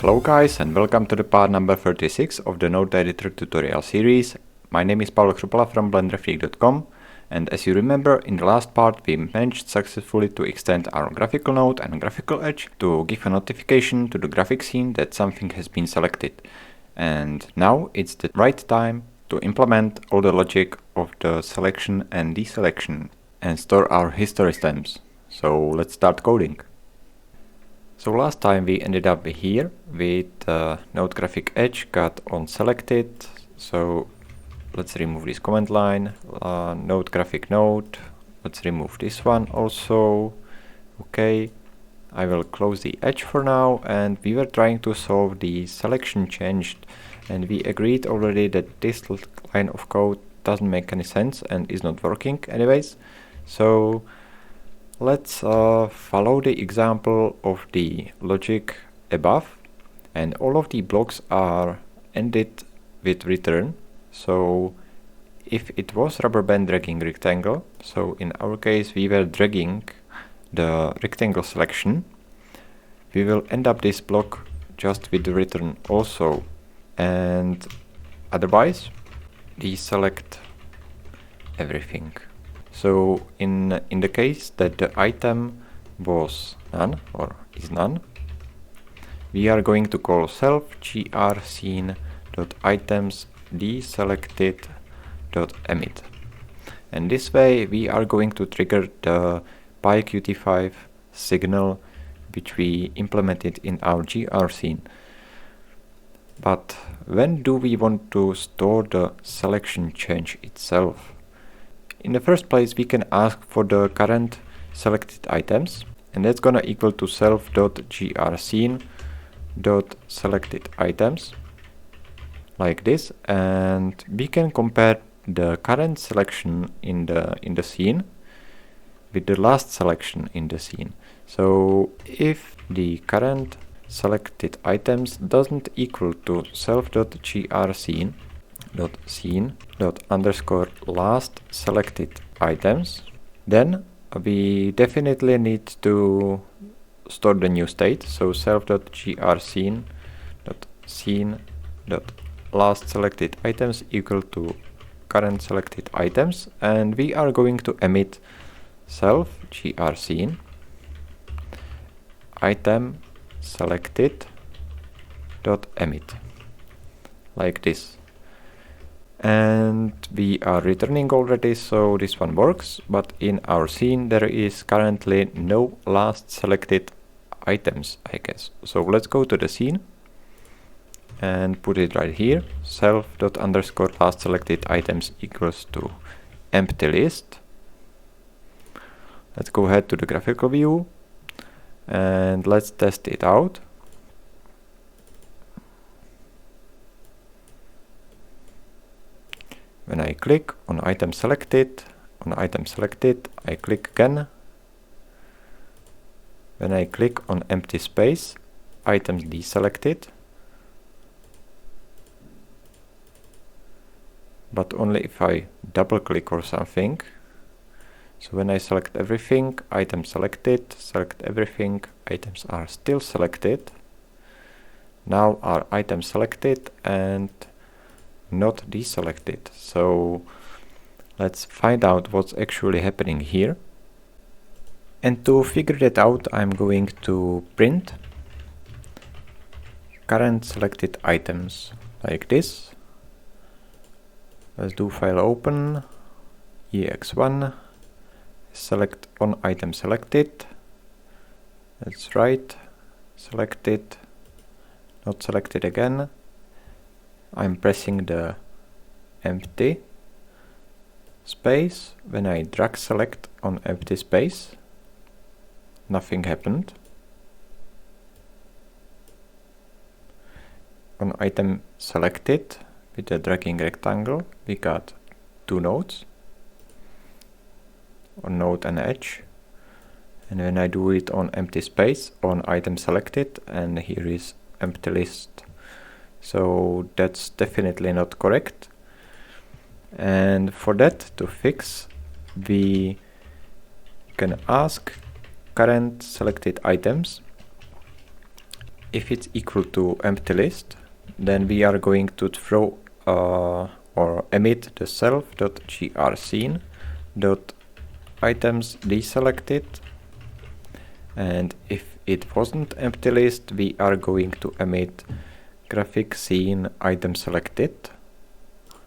Hello guys, and welcome to the part number 36 of the Node Editor tutorial series. My name is Paolo Krupala from blenderfreak.com, and as you remember, in the last part we managed successfully to extend our graphical node and graphical edge to give a notification to the graphic scene that something has been selected. And now it's the right time to implement all the logic of the selection and deselection and store our history stems. So let's start coding. So last time we ended up here with node graphic edge got on selected. So let's remove this command line, node graphic node. Let's remove this one also. Okay, I will close the edge for now, and we were trying to solve the selection changed, and we agreed already that this line of code doesn't make any sense and is not working anyways. So let's follow the example of the logic above, and all of the blocks are ended with return. So if it was rubber band dragging rectangle, so in our case we were dragging the rectangle selection, we will end up this block just with the return also, and otherwise deselect everything. So in the case that the item was none or is none, we are going to call self grScene.items deselected.emit, and this way we are going to trigger the PyQt5 signal which we implemented in our grScene. But when do we want to store the selection change itself? In the first place, we can ask for the current selected items, and that's gonna equal to self.grScene.selectedItems like this, and we can compare the current selection in the scene with the last selection in the scene. So if the current selected items doesn't equal to self.grScene.scene._last selected items, then we definitely need to store the new state. So self.grScene.scene.last selected items equal to current selected items, and we are going to emit self grScene item selected dot emit like this, and we are returning already, so this one works. But in our scene there is currently no last selected items, I guess. So let's go to the scene and put it right here, self._last selected items equals to empty list. Let's go ahead to the graphical view and let's test it out. When I click on item selected, I click again. When I click on empty space, items deselected, but only if I double click or something. So when I select everything, item selected, select everything, items are still selected. Now are items selected and not deselected. So let's find out what's actually happening here. And to figure that out, I'm going to print current selected items like this. Let's do file open, ex1, select on item selected. That's right, selected, not selected again. I'm pressing the empty space. When I drag select on empty space, nothing happened. On item selected with the dragging rectangle, we got two nodes, on node and edge. And when I do it on empty space, on item selected, and here is empty list. So that's definitely not correct. And for that to fix, we can ask current selected items if it's equal to empty list, then we are going to throw or emit the self.grScene.items deselected, and if it wasn't empty list, we are going to emit graphic scene item selected.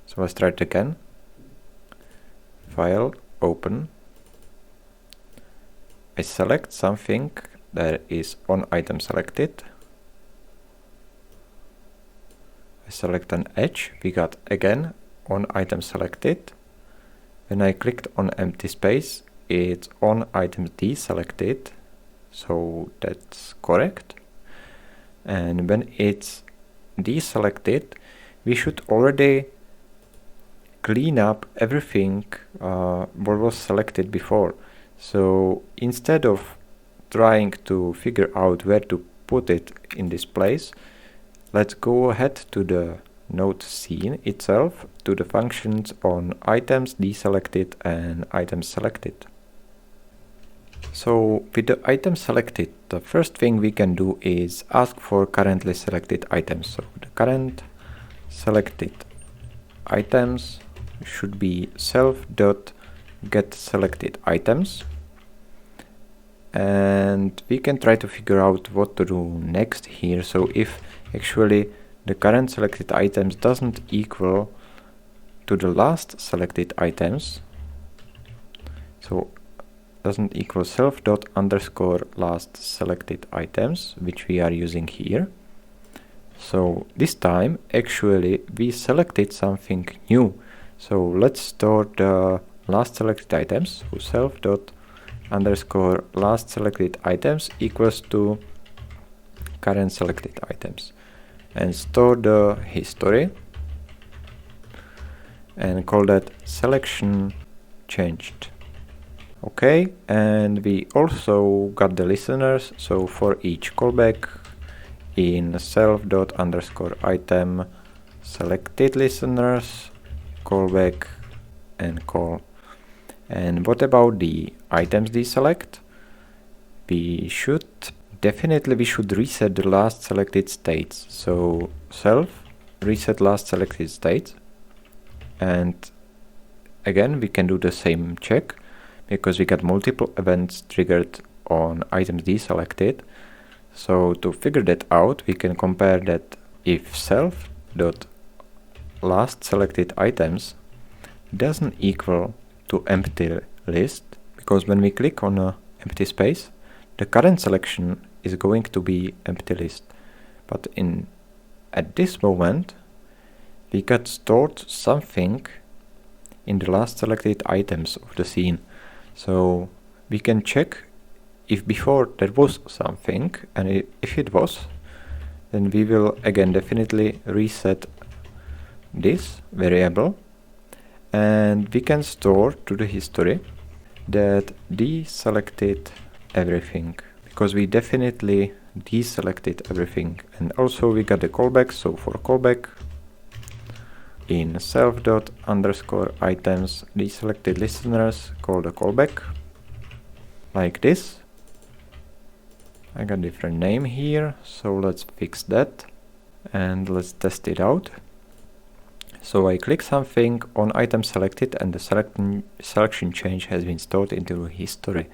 So let's try it again. File, open. I select something that is on item selected. I select an edge, we got again on item selected. When I clicked on empty space, it's on item deselected, so that's correct. And when it's deselected, we should already clean up everything what was selected before. So instead of trying to figure out where to put it in this place, let's go ahead to the node scene itself, to the functions on items deselected and items selected. So with the item selected, the first thing we can do is ask for currently selected items. So the current selected items should be self.getSelectedItems, and we can try to figure out what to do next here. So if actually the current selected items doesn't equal to the last selected items, so doesn't equal self._last selected items, which we are using here. So this time actually we selected something new. So let's store the last selected items. So self._last selected items equals to current selected items, and store the history and call that selection changed. Okay, and we also got the listeners. So for each callback in self._item selected listeners, callback and call. And what about the items deselect? We should reset the last selected states. So self reset last selected states, and again we can do the same check because we got multiple events triggered on items deselected. So to figure that out, we can compare that if self.last selected items doesn't equal to empty list, because when we click on a empty space, the current selection is going to be empty list. But at this moment, we got stored something in the last selected items of the scene. So we can check if before there was something, and if it was, then we will again definitely reset this variable, and we can store to the history that deselected everything, because we definitely deselected everything. And also we got the callback. So for callback in self._items deselected listeners, call the callback like this. I got a different name here, so let's fix that and let's test it out. So I click something on item selected and the selection change has been stored into history.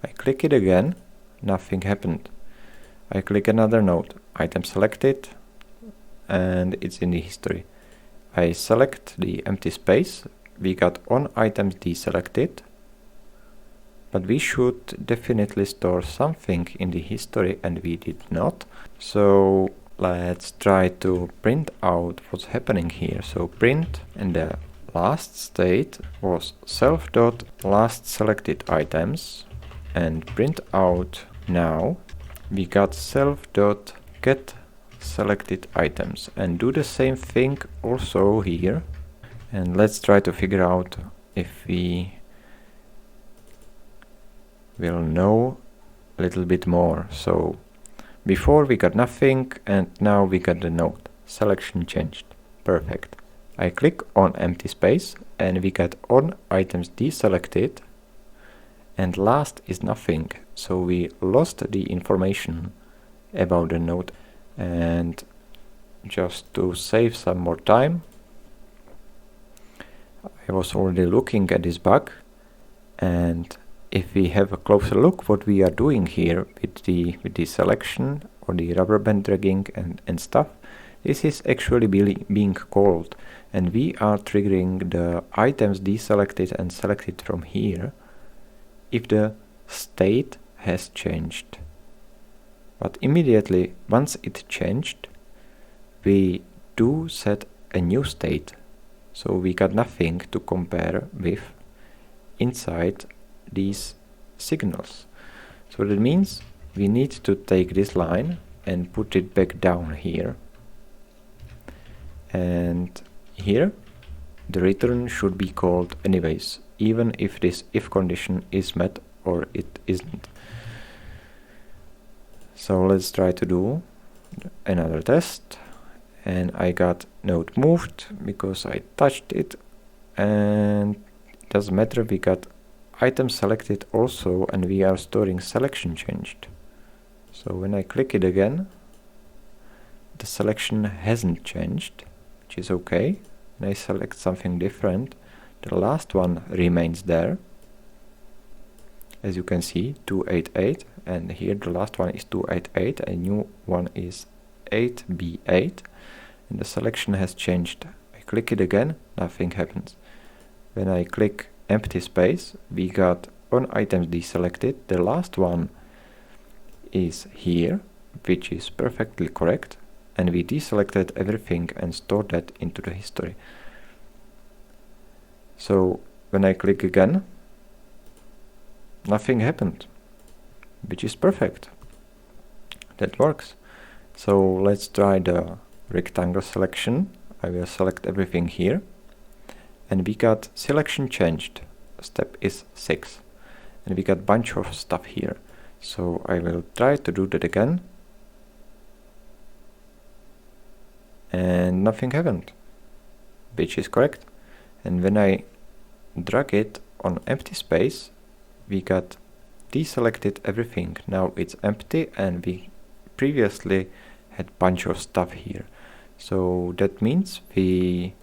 I click it again, nothing happened. I click another node, item selected, and it's in the history. I select the empty space, we got on items deselected, but we should definitely store something in the history, and we did not. So let's try to print out what's happening here. So print, and the last state was self.last selected items, and print out now we got self.get selected items, and do the same thing also here. And let's try to figure out if we will know a little bit more. So before we got nothing, and now we got the node selection changed. Perfect. I click on empty space and we got on items deselected, and last is nothing, so we lost the information about the node. And just to save some more time, I was already looking at this bug, and if we have a closer look what we are doing here with the selection or the rubber band dragging and stuff, this is actually being called, and we are triggering the items deselected and selected from here if the state has changed. But immediately once it changed, we do set a new state, so we got nothing to compare with inside these signals. So that means we need to take this line and put it back down here, and here the return should be called anyways, even if this if condition is met or it isn't. So let's try to do another test, and I got node moved because I touched it, and it doesn't matter, we got item selected also, and we are storing selection changed. So when I click it again, the selection hasn't changed, which is okay. When I select something different, the last one remains there. As you can see, 288, and here the last one is 288, and new one is 8B8, and the selection has changed. I click it again, nothing happens. When I click empty space, we got one item deselected, the last one is here, which is perfectly correct, and we deselected everything and stored that into the history. So when I click again, nothing happened, which is perfect. That works. So let's try the rectangle selection. I will select everything here, and we got selection changed. Step is 6, and we got bunch of stuff here. So I will try to do that again, and nothing happened, which is correct. And when I drag it on empty space, we got deselected everything. Now it's empty, and we previously had bunch of stuff here. So that means I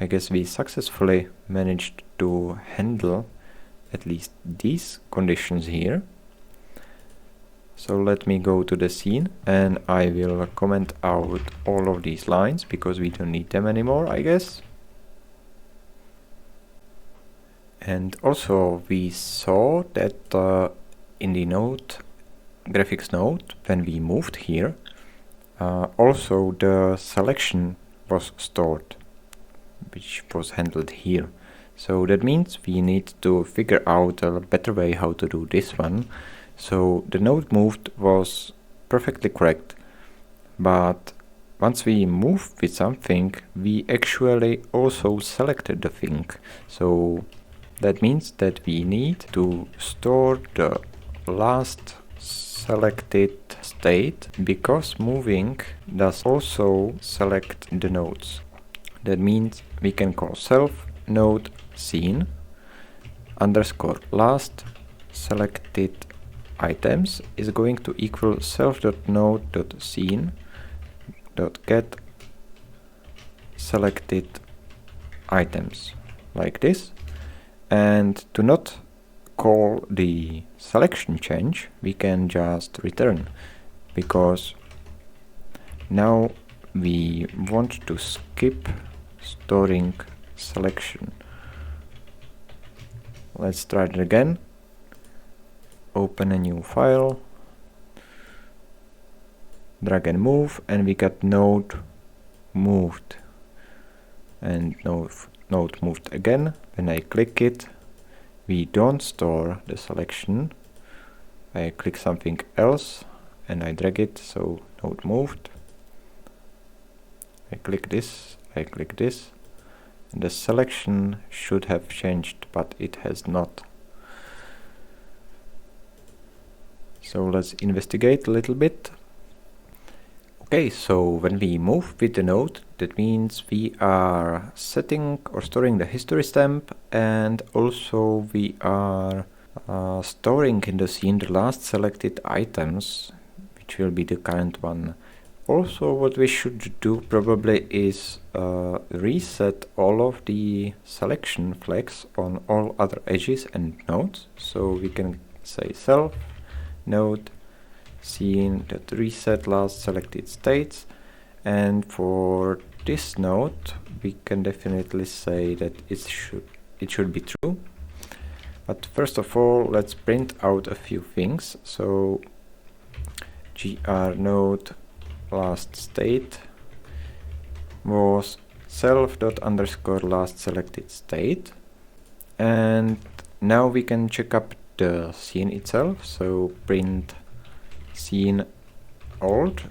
guess we successfully managed to handle at least these conditions here. So let me go to the scene, and I will comment out all of these lines because we don't need them anymore, I guess. And also we saw that in the node, graphics node, when we moved here, also the selection was stored, which was handled here. So that means we need to figure out a better way how to do this one. So the node moved was perfectly correct, but once we move with something, we actually also selected the thing. So that means that we need to store the last selected state, because moving does also select the nodes. That means we can call self node scene underscore last selected items is going to equal self.node.scene.get selected items, like this. And to not call the selection change, we can just return, because now we want to skip storing selection. Let's try it again. Open a new file, drag and move, and we got node moved, and node moved again. When I click it, we don't store the selection. I click something else and I drag it, so node moved. I click this, and the selection should have changed, but it has not. So let's investigate a little bit. Okay, so when we move with the node, that means we are setting or storing the history stamp, and also we are storing in the scene the last selected items, which will be the current one Also, what we should do probably is reset all of the selection flags on all other edges and nodes. So we can say self node scene.reset last selected states, and for this node we can definitely say that it should be true. But first of all, let's print out a few things. So gr node last state was self._last selected state, and now we can check up the scene itself. So print scene old,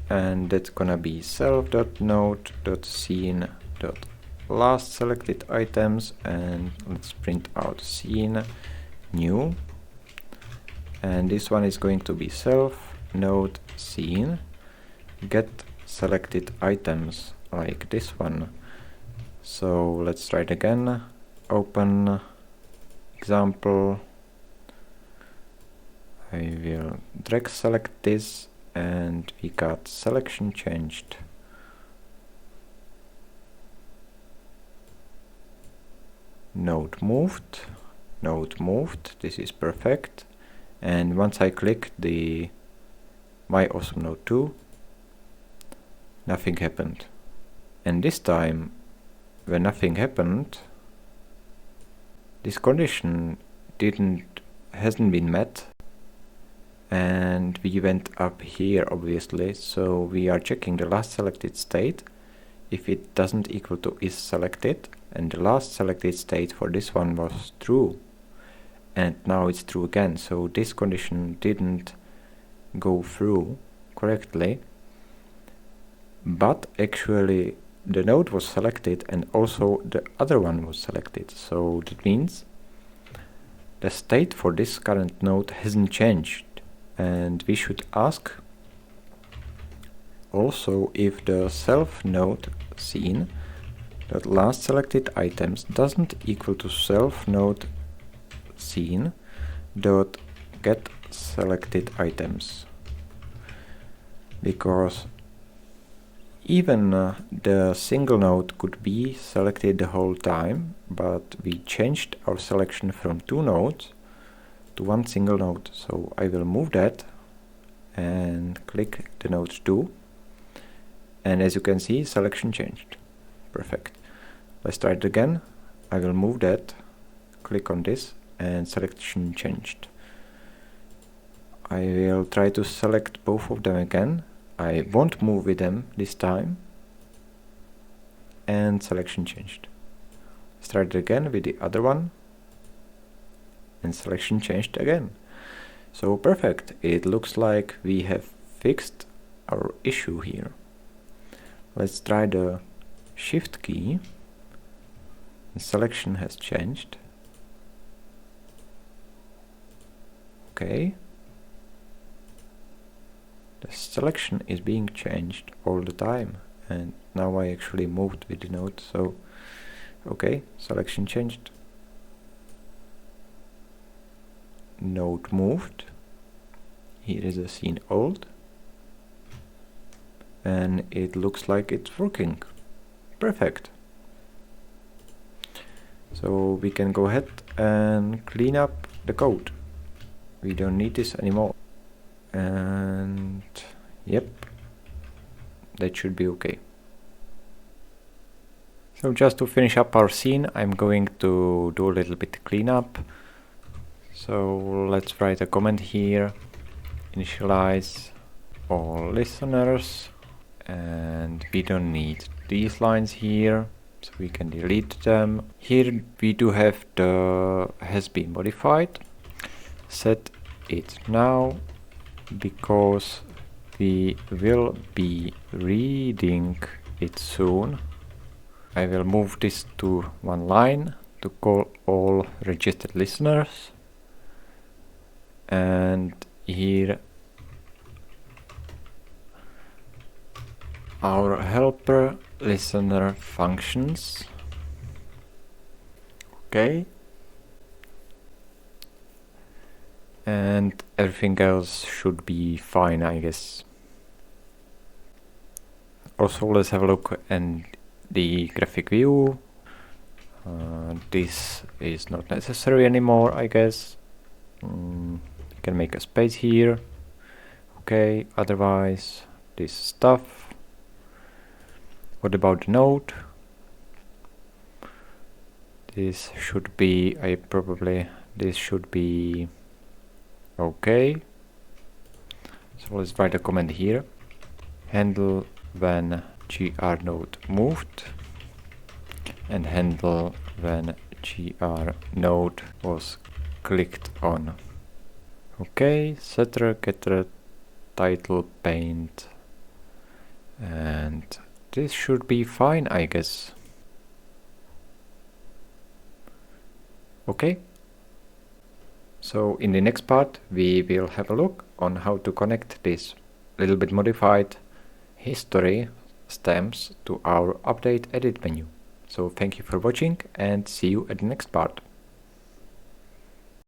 and that's gonna be self.node.scene.last selected items, and let's print out scene new, and this one is going to be self node scene get selected items, like this one. So let's try it again. Open example. I will drag select this, and we got selection changed. Node moved, this is perfect. And once I click the My Awesome Node 2, nothing happened. And this time, when nothing happened, this condition hasn't been met, and we went up here obviously, so we are checking the last selected state if it doesn't equal to is selected, and the last selected state for this one was true, and now it's true again, so this condition didn't go through correctly. But actually the node was selected and also the other one was selected, so that means the state for this current node hasn't changed. And we should ask also if the self node scene that last selected items doesn't equal to self node scene dot get selected items, because even the single node could be selected the whole time, but we changed our selection from two nodes to one single node. So I will move that and click the node 2, and as you can see, selection changed. Perfect. Let's try it again. I will move that, click on this, and selection changed. I will try to select both of them again. I won't move with them this time, and selection changed. Let's try it again with the other one, and selection changed again. So perfect, it looks like we have fixed our issue here. Let's try the shift key. The selection has changed. Okay. The selection is being changed all the time, and now I actually moved with the node, so okay, selection changed. Node moved. Here is a scene old, and it looks like it's working. Perfect. So we can go ahead and clean up the code. We don't need this anymore. And yep, that should be okay. So just to finish up our scene, I'm going to do a little bit cleanup. So let's write a comment here, initialize all listeners, and we don't need these lines here, so we can delete them. Here we do have the has been modified, set it now, because we will be reading it soon. I will move this to one line to call all registered listeners, and here our helper listener functions. Okay, and everything else should be fine, I guess. Also, let's have a look at the graphic view. This is not necessary anymore, I guess. You can make a space here. Okay, otherwise this stuff. What about the node? This should be, this should be okay. So let's write a comment here. Handle when gr node moved, and handle when gr node was clicked on. Okay, setter, getter, title, paint, and this should be fine, I guess. Okay, so in the next part we will have a look on how to connect this little bit modified history stamps to our update edit menu. So thank you for watching and see you at the next part.